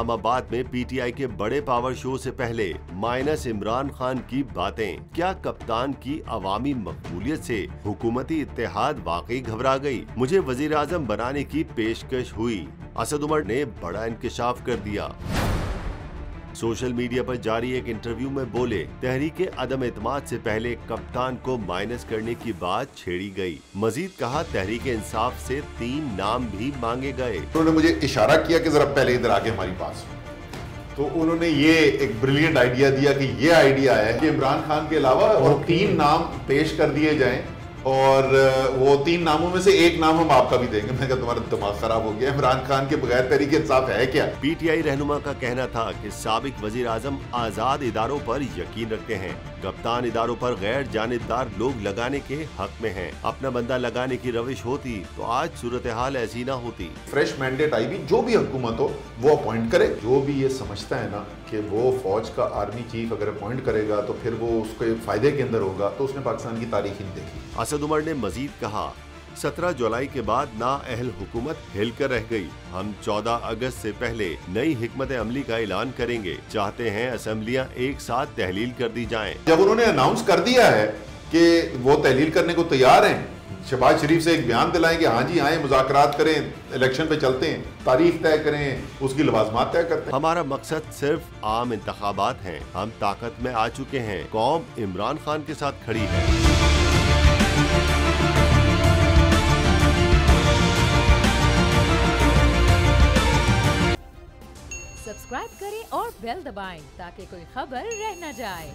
इस्लामाबाद में पीटीआई के बड़े पावर शो से पहले माइनस इमरान खान की बातें। क्या कप्तान की अवामी मकबूलियत से हुकूमती इत्तेहाद वाकई घबरा गई? मुझे वजीर आजम बनाने की पेशकश हुई। असद उमर ने बड़ा इंकशाफ कर दिया। सोशल मीडिया पर जारी एक इंटरव्यू में बोले, तहरीक अदम एतमाद से पहले कप्तान को माइनस करने की बात छेड़ी गई। मजीद कहा, तहरीक इंसाफ से 3 नाम भी मांगे गए। उन्होंने मुझे इशारा किया कि जरा पहले इधर आके हमारी पास, तो उन्होंने ये एक ब्रिलियंट आइडिया दिया कि ये आइडिया है कि इमरान खान के अलावा और 3 नाम पेश कर दिए जाएं और वो 3 नामों में से एक नाम हम आपका भी देंगे। मैंने कहा तुम्हारा दिमाग खराब हो गया, इमरान खान के बगैर तहरीक इंसाफ है क्या? पीटीआई रहनुमा का कहना था कि साबिक वजीर आजम आजाद इदारों पर यकीन रखते हैं, कप्तान इदारों पर गैर जानिबदार लोग लगाने के हक में हैं। अपना बंदा लगाने की रविश होती तो आज सूरत हाल ऐसी ना होती। फ्रेश मैंडेट आई भी, जो भी हुकूमत हो वो अपॉइंट करे। जो भी ये समझता है ना कि वो फौज का आर्मी चीफ अगर अपॉइंट करेगा तो फिर वो उसके फायदे के अंदर होगा, तो उसने पाकिस्तान की तारीख ही नहीं देखी। असद उमर ने मजीद कहा, 17 जुलाई के बाद नाअहल हुकूमत हिल कर रह गई। हम 14 अगस्त से पहले नई हिकमत अमली का ऐलान करेंगे। चाहते हैं असेंबलियां एक साथ तहलील कर दी जाएं। जब उन्होंने अनाउंस कर दिया है कि वो तहलील करने को तैयार हैं, शहबाज शरीफ से एक बयान दिलाएं कि हाँ जी आए, मुज़ाकरात करें, इलेक्शन पे चलते हैं, तारीख तय करें, उसकी लवाजमात तय करते हैं। हमारा मकसद सिर्फ आम इंतखाबात हैं। हम ताकत में आ चुके हैं। कौम इमरान खान के साथ खड़ी है। सब्सक्राइब करें और बेल दबाएं ताकि कोई खबर रह न जाए।